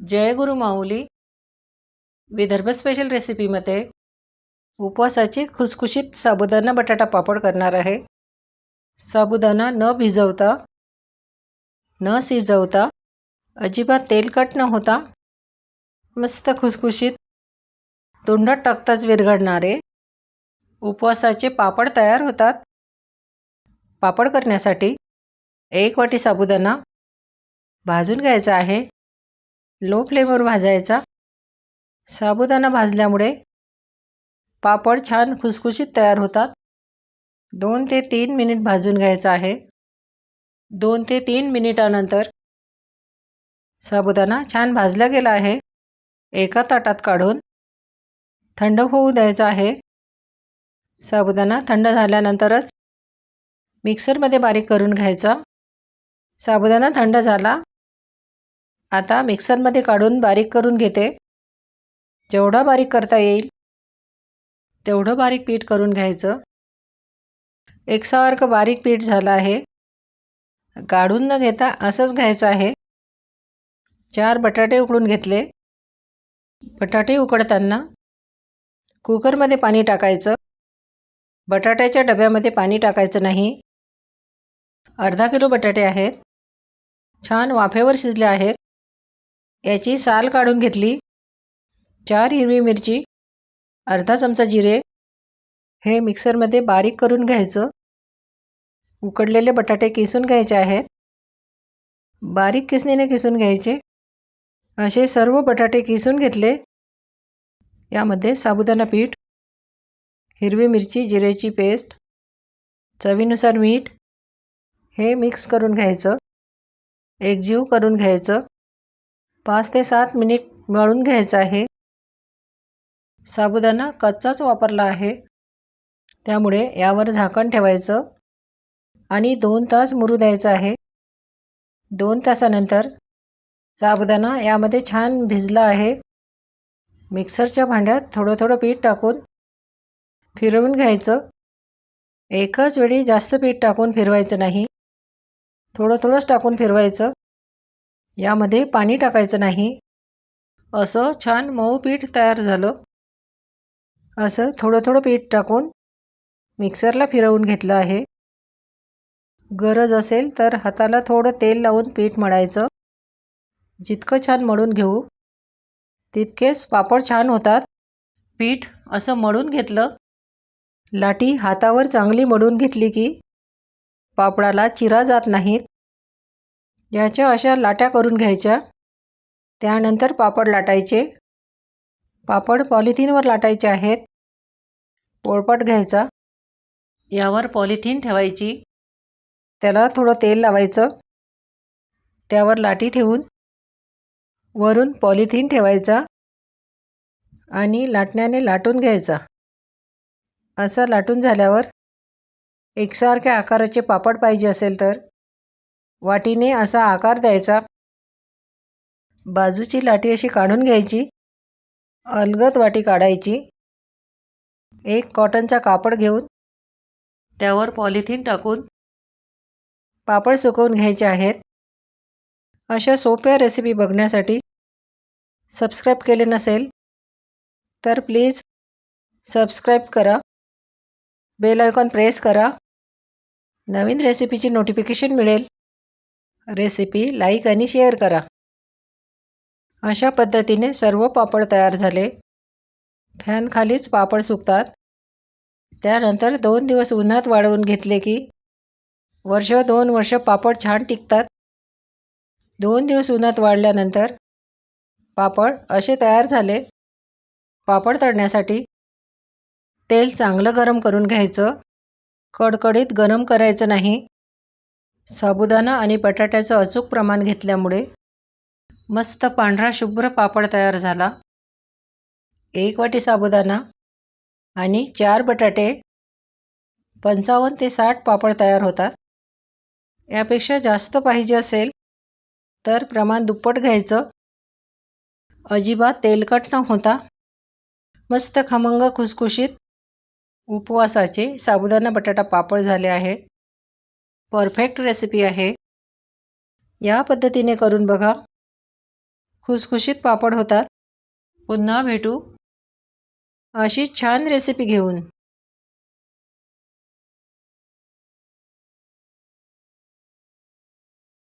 जय गुरु माऊली Vidarbha special रेसिपीमध्ये उपवासाचे खुसखुशीत साबुदाणा बटाटा पापड करणार आहे। साबुदाणा न भिजवता न शिजवता अजिबात तेलकट न होता मस्त खुसखुशीत तोंडात टाकताच विरघळणारे उपवासाचे पापड तयार होतात। पापड करण्यासाठी 1 वाटी साबुदाणा भाजून घ्यायचा आहे। लो फ्लेमवर भाजायचा। साबुदाणा भाजल्यामुळे पापड छान खुसखुशीत तयार होतात। 2 ते 3 मिनिट भाजून घ्यायचा आहे। 2 ते 3 मिनिटानंतर साबुदाणा छान भाजला गेला आहे। एका ताटात काढून थंड होऊ द्यायचा आहे। साबुदाणा थंड झाल्यानंतरच मिक्सरमध्ये बारीक करून घ्यायचा। साबुदाणा थंड झाला। आता मिक्सरमध्ये काढून बारीक करून घेते। जेवढा बारीक करता येईल तेवढं बारीक पीठ करून घ्यायचं। एकसारखं बारीक पीठ झालं आहे। काढून न घेता असंच घ्यायचं आहे। 4 बटाटे उकडून घेतले। बटाटे उकडताना कुकरमध्ये पाणी टाकायचं। बटाट्याच्या डब्यामध्ये पाणी टाकायचं नाही। अर्धा किलो बटाटे आहेत। छान वाफेवर शिजले आहेत। याची साल काढून घेतली। 4 हिरवी मिरची, अर्धा चमचा जिरे हे मिक्सरमध्ये बारीक करून घ्यायचं। उकडलेले बटाटे किसून घ्यायचे आहेत। बारीक किसणीने किसून घ्यायचे। असे सर्व बटाटे किसून घेतले। यामध्ये साबुदाणा पीठ, हिरवी मिरची, जिरेची पेस्ट, चवीनुसार मीठ हे मिक्स करून घ्यायचं। एकजीव करून घ्यायचं। 5 ते 7 मिनिट मळून घ्यायचं आहे। साबुदाणा कच्चाच वापरला आहे, त्यामुळे यावर झाकण ठेवायचं आणि 2 तास मुरू द्यायचं आहे। 2 तासानंतर साबुदाणा यामध्ये छान भिजला आहे। मिक्सरच्या भांड्यात थोडं थोडं पीठ टाकून फिरवून घ्यायचं। एकच वेळी जास्त पीठ टाकून फिरवायचं नाही, थोडं थोडंच टाकून फिरवायचं। यामध्ये पाणी टाकायचं नाही। असं छान मऊ पीठ तयार झालं। असं थोडं थोडं पीठ टाकून मिक्सरला फिरवून घेतलं आहे। गरज असेल तर हाताला थोडं तेल लावून पीठ मळायचं। जितकं छान मळून घेऊ तितकेच पापड छान होतात। पीठ असं मळून घेतलं। लाटी हातावर चांगली मळून घेतली की पापडाला चिरा जात नाहीत। याच्या अशा लाट्या करून घ्यायच्या। त्यानंतर पापड लाटायचे। पापड पॉलिथिनवर लाटायचे आहेत। पोळपाट घ्यायचा, यावर पॉलिथिन ठेवायची, त्याला थोडं तेल लावायचं, त्यावर लाटी ठेवून वरून पॉलिथिन ठेवायचा आणि लाटण्याने लाटून घ्यायचा। असं लाटून झाल्यावर एकसारख्या आकाराचे पापड पाहिजे असेल तर वाटीने असा आकार द्यायचा। बाजूची लाटी अशी काढून घ्यायची, अलगद वाटी काढायची। एक कॉटनचा कापड घेऊन त्यावर पॉलिथिन टाकून पापड सुकवून घ्यायचे आहेत। अशा सोप्या रेसिपी बघण्यासाठी सबस्क्राईब केले नसेल तर प्लीज सबस्क्राईब करा, बेल आयकॉन प्रेस करा, नवीन रेसिपीची नोटिफिकेशन मिळेल। रेसिपी लाईक आणि शेअर करा। अशा पद्धतीने सर्व पापड तयार झाले। फॅनखालीच पापड सुकतात। त्यानंतर 2 दिवस उन्हात वाळवून घेतले की वर्ष 2 वर्ष पापड छान टिकतात। 2 दिवस उन्हात वाळल्यानंतर पापड असे तयार झाले। पापड तळण्यासाठी तेल चांगलं गरम करून घ्यायचं। कडकडीत गरम करायचं नाही। साबुदाणा आणि बटाट्याचं अचूक प्रमाण घेतल्यामुळे मस्त पांढरा शुभ्र पापड तयार झाला। 1 वाटी साबुदाणा आणि 4 बटाटे 55 ते 60 पापड तयार होतात। यापेक्षा जास्त पाहिजे असेल तर प्रमाण दुप्पट घ्यायचं। अजिबात तेलकट न होता मस्त खमंग खुसखुशीत उपवासाचे साबुदाणा बटाटा पापड झाले आहे। परफेक्ट रेसिपी आहे। या पद्धतीने करून बघा। खुसखुशीत पापड होतात. पुन्हा भेटू अशीच छान रेसिपी घेऊन.